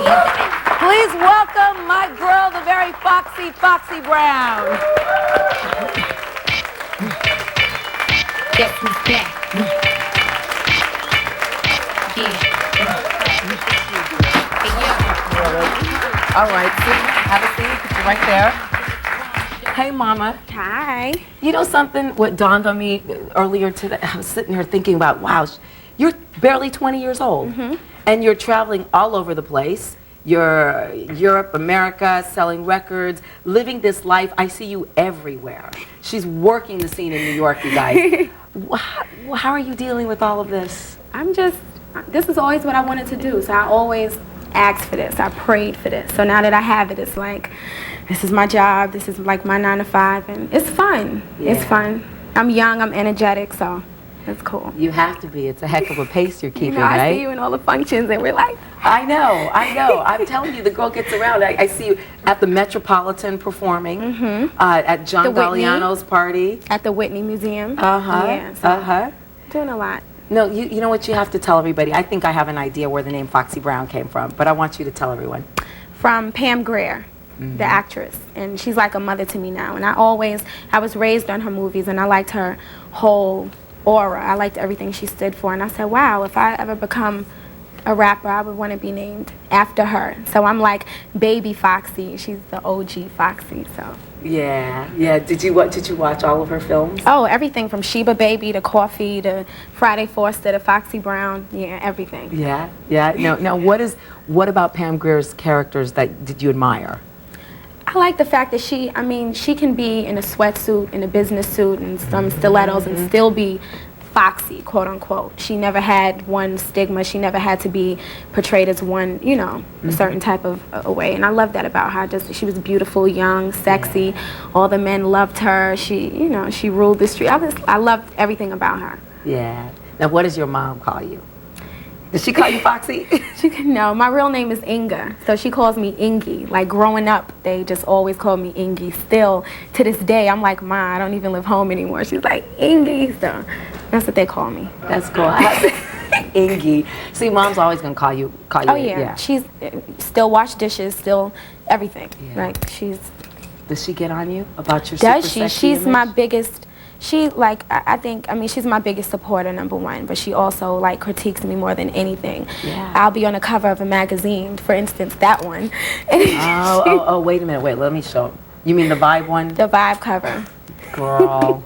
Please welcome my girl, the very foxy Foxy Brown. Guess who's back? All right, have a seat. Put you right there. Hey, Mama. Hi. You know something? What dawned on me earlier today, I was sitting here thinking about, wow, you're barely 20 years old, and you're traveling all over the place. You're Europe, America, selling records, living this life. I see you everywhere. She's working the scene in New York, you guys. How are you dealing with all of this? This is always what I wanted to do, so I always asked for this. I prayed for this. So now that I have it, it's like, this is my job, this is like my 9 to 5, and it's fun. Yeah. It's fun. I'm young, I'm energetic, so it's cool. You have to be. It's a heck of a pace you're keeping, I right? see you in all the functions, and we're like... I know. I'm telling you, the girl gets around. I see you at the Metropolitan performing, at John Galliano's party. At the Whitney Museum. Yeah, so doing a lot. No, you know what you have to tell everybody? I think I have an idea where the name Foxy Brown came from, but I want you to tell everyone. From Pam Grier, the actress, and she's like a mother to me now. And I was raised on her movies, and I liked her whole aura. I liked everything she stood for, and I said, wow, if I ever become a rapper, I would want to be named after her. So I'm like Baby Foxy. She's the OG Foxy. So. Yeah. Did you watch all of her films? Oh, everything from Sheba Baby to Coffee to Friday Forster to Foxy Brown. Yeah, everything. Yeah. No. What about Pam Grier's characters did you admire? I like the fact that she can be in a sweatsuit, in a business suit, and some stilettos, and still be Foxy, quote unquote. She never had one stigma. She never had to be portrayed as one, a certain type of a way. And I love that about her. She was beautiful, young, sexy. All the men loved her. She ruled the street. I loved everything about her. Yeah. Now, what does your mom call you? Does she call you Foxy? No, my real name is Inga, so she calls me Ingy. Like growing up, they just always called me Ingy. Still, to this day, I'm like, Ma, I don't even live home anymore. She's like, Ingy, so that's what they call me. That's cool. Ingy. See, Mom's always gonna call you. Oh yeah. She's still wash dishes, still everything. Yeah. Like she's. Does she get on you about your? Does she? She's image? My biggest. She's my biggest supporter, number one, but she also like critiques me more than anything. Yeah. I'll be on the cover of a magazine, for instance, that one. Oh, wait a minute, let me show. You mean the Vibe one? The Vibe cover. Girl.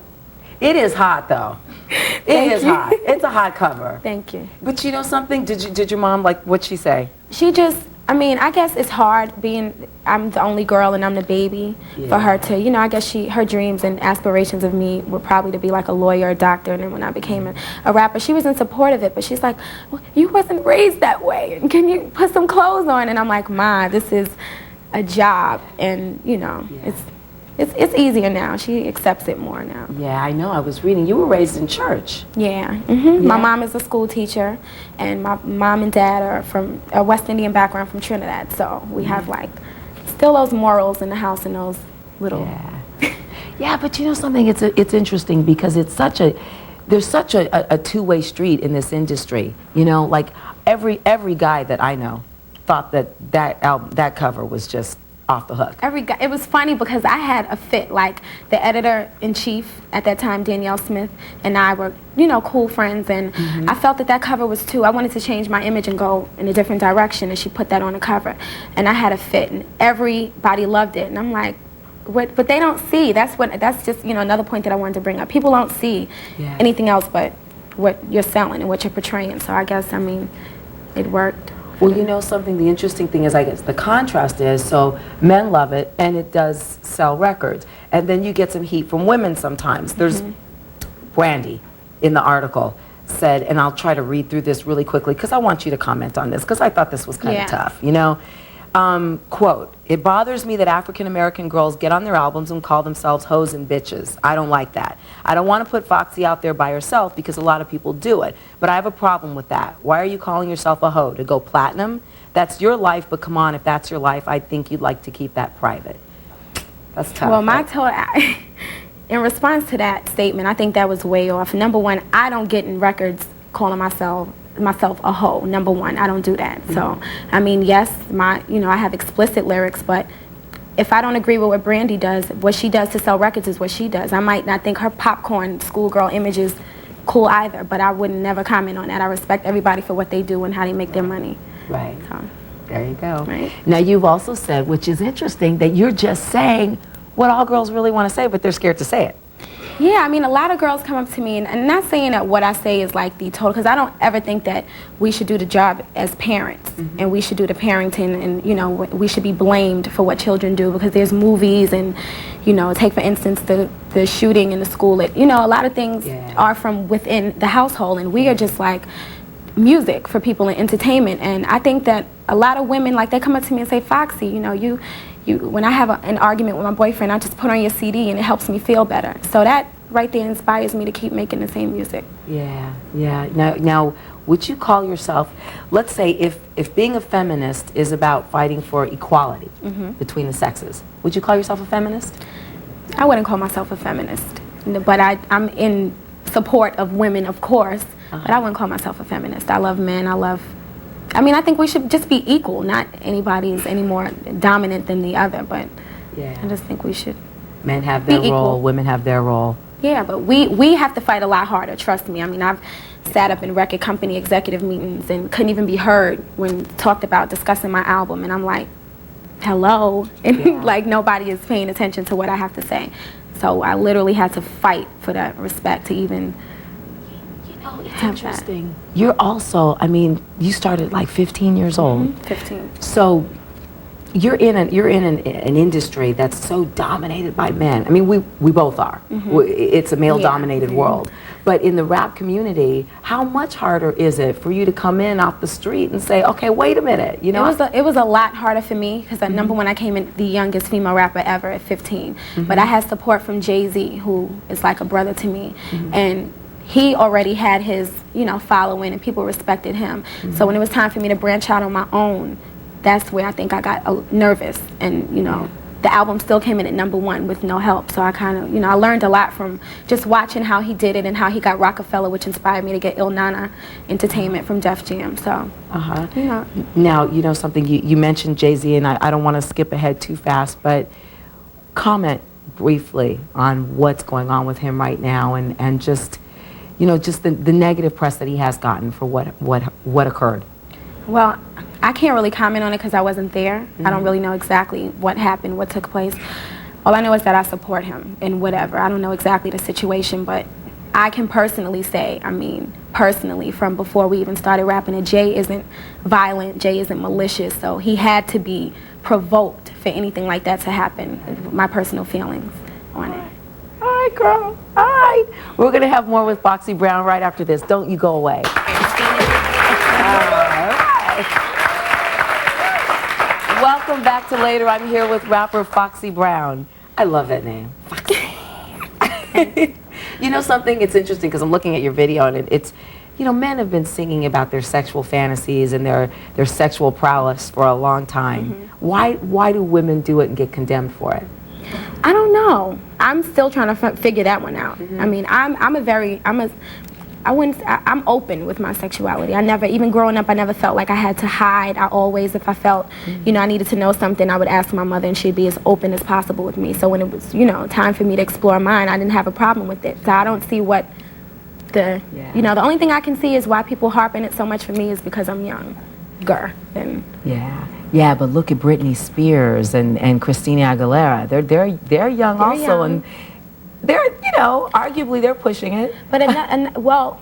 It is hot though. It is hot. It's a hot cover. Thank you. But you know something? Did your mom, like, what'd she say? She just, I guess it's hard I'm the only girl and I'm the baby for her to, I guess her dreams and aspirations of me were probably to be like a lawyer, a doctor, and then when I became a rapper, she was in support of it, but she's like, well, you wasn't raised that way, and can you put some clothes on? And I'm like, Ma, this is a job, and, it's easier now. She accepts it more now. Yeah, I know. I was reading. You were raised in church. Yeah. My mom is a school teacher, and my mom and dad are from a West Indian background from Trinidad. So we have like still those morals in the house and those little. Yeah, but you know something? It's interesting because there's such a two-way street in this industry. Like every guy that I know thought that cover was just off the hook. It was funny because I had a fit. Like the editor-in-chief at that time, Danielle Smith, and I were, cool friends, and I felt that cover was too. I wanted to change my image and go in a different direction, and she put that on the cover, and I had a fit, and everybody loved it, and I'm like, what? But they don't see. That's just another point that I wanted to bring up. People don't see anything else but what you're selling and what you're portraying. So I guess it worked. Well, you know something, the interesting thing is, I guess, the contrast is, so men love it, and it does sell records. And then you get some heat from women sometimes. There's Brandy in the article said, and I'll try to read through this really quickly, because I want you to comment on this, because I thought this was kind of tough, Quote, it bothers me that African-American girls get on their albums and call themselves hoes and bitches. I don't like that. I don't want to put Foxy out there by herself because a lot of people do it. But I have a problem with that. Why are you calling yourself a hoe? To go platinum? That's your life, but come on, if that's your life, I think you'd like to keep that private. That's tough. Well, in response to that statement, I think that was way off. Number one, I don't get in records calling myself myself a hoe. Number one, I don't do that. So, I mean, yes, I have explicit lyrics, but if I don't agree with what Brandy does, what she does to sell records is what she does. I might not think her popcorn schoolgirl image is cool either, but I would never comment on that. I respect everybody for what they do and how they make their money. Right. So, there you go. Right. Now, you've also said, which is interesting, that you're just saying what all girls really want to say, but they're scared to say it. yeah, I mean, a lot of girls come up to me, and not saying that what I say is like the total, because I don't ever think that we should do the job as parents, and we should do the parenting, and, you know, we should be blamed for what children do, because there's movies, and, you know, take for instance the shooting in the school, you know, a lot of things are from within the household, and we are just like music for people and entertainment. And I think that a lot of women, like, they come up to me and say, Foxy, you know, you when I have an argument with my boyfriend, I just put on your CD and it helps me feel better. So that right there inspires me to keep making the same music. Yeah, yeah. Now, would you call yourself, let's say if being a feminist is about fighting for equality between the sexes, would you call yourself a feminist? I wouldn't call myself a feminist, but I'm in support of women, of course, but I wouldn't call myself a feminist. I love men. I mean, I think we should just be equal. Not anybody is any more dominant than the other, but I just think we should. Men have their role, women have their role. Yeah, but we have to fight a lot harder, trust me. I mean, I've sat up in record company executive meetings and couldn't even be heard when talked about discussing my album, and I'm like, hello, and like nobody is paying attention to what I have to say. So I literally had to fight for that respect to even. It's interesting. You're also, I mean, you started like 15 years old. 15. So you're in an industry that's so dominated by men. I mean, we both are. It's a male-dominated world. But in the rap community, how much harder is it for you to come in off the street and say, okay, wait a minute, you know? It was a lot harder for me because number one, I came in the youngest female rapper ever at 15. But I had support from Jay-Z, who is like a brother to me, and he already had his, you know, following, and people respected him. So when it was time for me to branch out on my own, that's where I think I got nervous, and, you know, the album still came in at number one with no help. So I kind of, you know, I learned a lot from just watching how he did it and how he got Rockefeller, which inspired me to get Il Nana Entertainment from Def Jam. So, you know. Now, you know something, you mentioned Jay-Z, and I don't want to skip ahead too fast, but comment briefly on what's going on with him right now, and just, you know, just the negative press that he has gotten for what occurred. Well, I can't really comment on it because I wasn't there. I don't really know exactly what happened, what took place. All I know is that I support him in whatever. I don't know exactly the situation, but I can personally say, I mean, personally, from before we even started rapping, that Jay isn't violent, Jay isn't malicious, so he had to be provoked for anything like that to happen. My personal feelings on it. All right, girl. All right. We're going to have more with Foxy Brown right after this. Don't you go away. Welcome back to Later. I'm here with rapper Foxy Brown. I love that name. Foxy. You know something? It's interesting because I'm looking at your video, and it's, you know, men have been singing about their sexual fantasies and their sexual prowess for a long time. Why do women do it and get condemned for it? I don't know. I'm still trying to figure that one out. I mean, I'm open with my sexuality. I never, even growing up, I never felt like I had to hide. I always, if I felt, you know, I needed to know something, I would ask my mother, and she'd be as open as possible with me. So when it was, you know, time for me to explore mine, I didn't have a problem with it. So I don't see what you know, the only thing I can see is why people harp on it so much for me is because I'm younger. Yeah, but look at Britney Spears and Christina Aguilera. They're young also, and they're, you know, arguably they're pushing it. But well,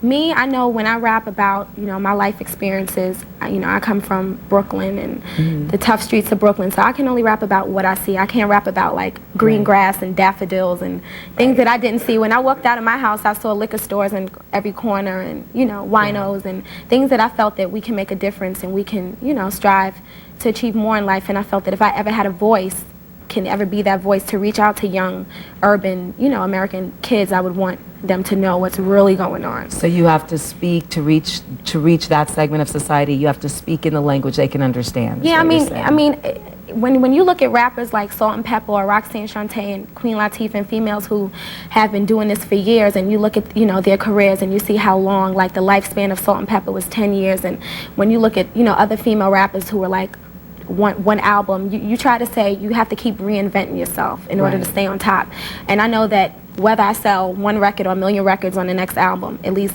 me, I know when I rap about, you know, my life experiences, you know, I come from Brooklyn and the tough streets of Brooklyn, so I can only rap about what I see. I can't rap about like green grass and daffodils and things that I didn't see. When I walked out of my house, I saw liquor stores in every corner and, you know, winos and things that I felt that we can make a difference and we can, you know, strive to achieve more in life. And I felt that if I ever had a voice, can ever be that voice to reach out to young, urban, you know, American kids, I would want them to know what's really going on. So you have to speak to reach that segment of society. You have to speak in the language they can understand. Yeah, I mean, when you look at rappers like Salt and Pepper or Roxanne Shante and Queen Latifah and females who have been doing this for years, and you look at their careers and you see how long, like the lifespan of Salt and Pepper was 10 years, and when you look at other female rappers who were like one album, you try to say you have to keep reinventing yourself in order to stay on top. And I know that whether I sell one record or a million records on the next album, at least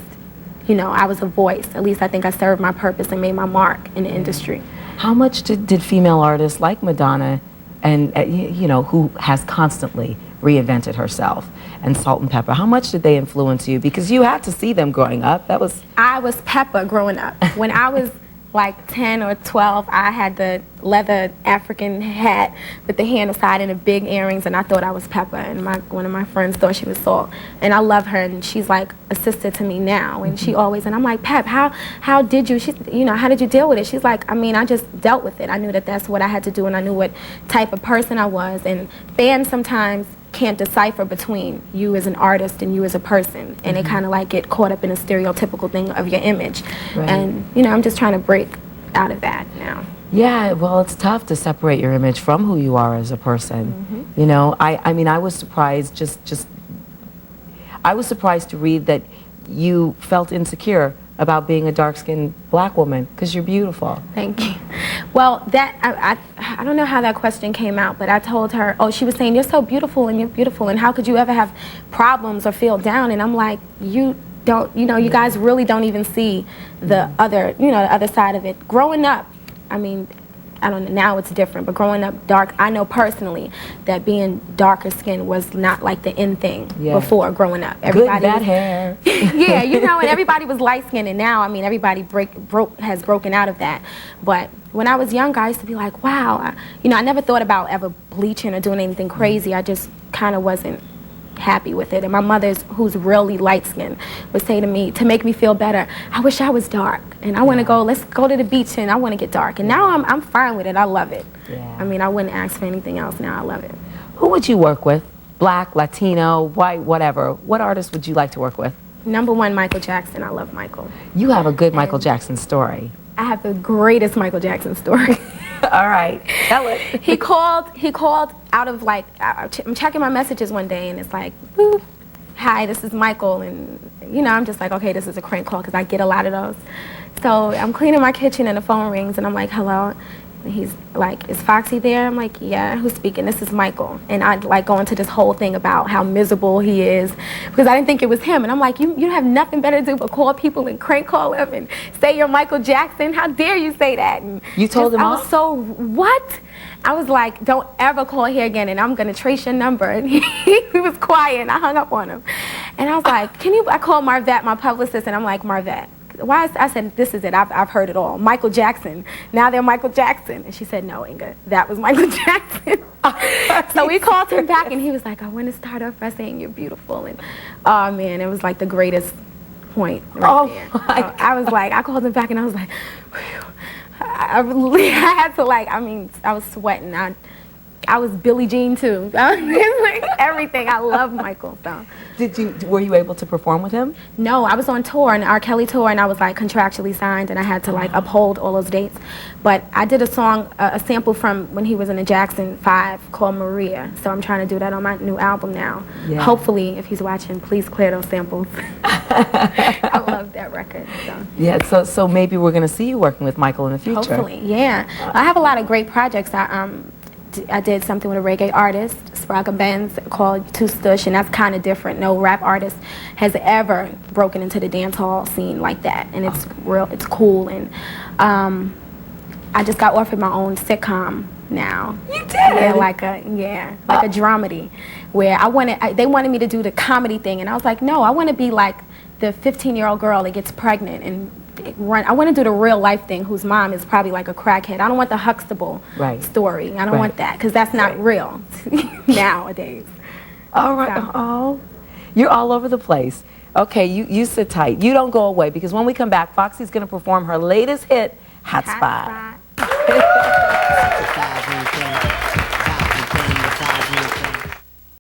I was a voice. At least I think I served my purpose and made my mark in the industry. How much did female artists like Madonna, and who has constantly reinvented herself, and Salt and Pepper, how much did they influence you? Because you had to see them growing up. I was Pepper growing up. When I was like 10 or 12, I had the leather African hat with the hand aside and the big earrings, and I thought I was Pepper, and one of my friends thought she was Salt. And I love her, and she's like a sister to me now, and she always, and I'm like, Pep, how did you, how did you deal with it? She's like, I mean, I just dealt with it. I knew that that's what I had to do, and I knew what type of person I was, and fans sometimes can't decipher between you as an artist and you as a person, and they kind of like get caught up in a stereotypical thing of your image. And I'm just trying to break out of that now. Yeah, well, it's tough to separate your image from who you are as a person. I mean, I was surprised I was surprised to read that you felt insecure about being a dark-skinned black woman because you're beautiful. Thank you. Well, I don't know how that question came out, but I told her, she was saying, you're so beautiful and you're beautiful, and how could you ever have problems or feel down? And I'm like, you don't, you guys really don't even see the other, the other side of it. Growing up, I mean, I don't know, now it's different, but growing up dark, I know personally that being darker skinned was not like the in thing before growing up. Everybody Good, that hair. Yeah, and everybody was light skinned, and now, I mean, everybody has broken out of that. But when I was younger, I used to be like, wow, I never thought about ever bleaching or doing anything crazy. I just kind of wasn't happy with it. And my mother, who's really light skinned, would say to me, to make me feel better, I wish I was dark, and I want to go, let's go to the beach, and I want to get dark. And now I'm fine with it. I love it. I mean, I wouldn't ask for anything else now. I love it. Who would you work with? Black, Latino, white, whatever. What artist would you like to work with? Number one, Michael Jackson. I love Michael. You have a good Michael Jackson story. I have the greatest Michael Jackson story. All right, tell it. He called out of like, I'm checking my messages one day, and it's like, boop, hi, this is Michael, and I'm just like, okay, this is a crank call, because I get a lot of those. So I'm cleaning my kitchen, and the phone rings, and I'm like, hello. And he's like, is Foxy there? I'm like, yeah, who's speaking? This is Michael. And I'd like go into this whole thing about how miserable he is, because I didn't think it was him. And I'm like, you have nothing better to do but call people and crank call them and say you're Michael Jackson? How dare you say that? And you told him off? I was so, what? I was like, don't ever call here again, and I'm going to trace your number. And he was quiet, and I hung up on him. And I was like, I called Marvette, my publicist, and I'm like, Marvette, I said, this is it. I've heard it all. Michael Jackson. Now they're Michael Jackson. And she said, no, Inga, that was Michael Jackson. So we called him back, and he was like, I want to start off by saying you're beautiful. And oh, man, it was like the greatest point right there. I was like, I called him back, and I was like, I had to like, I mean, I was sweating. I was Billie Jean too. Like everything. I love Michael. So. Were you able to perform with him? No, I was on tour, an R. Kelly tour, and I was like contractually signed, and I had to like uphold all those dates. But I did a song, a sample from when he was in the Jackson 5 called Maria. So I'm trying to do that on my new album now. Yeah. Hopefully, if he's watching, please clear those samples. I love that record. So. Yeah. So maybe we're gonna see you working with Michael in the future. Hopefully, yeah. I have a lot of great projects. I did something with a reggae artist, Sprague Benz, called Too Stush, and that's kind of different. No rap artist has ever broken into the dance hall scene like that, and it's real. It's cool, and I just got offered my own sitcom now. You did? Yeah, like a dramedy, where they wanted me to do the comedy thing, and I was like, no, I want to be like the 15-year-old girl that gets pregnant and I want to do the real life thing, whose mom is probably like a crackhead. I don't want the Huxtable story. I don't want that, because that's not real nowadays. All right. So. Oh, you're all over the place. Okay, you sit tight. You don't go away, because when we come back, Foxy's going to perform her latest hit, Hot Spot.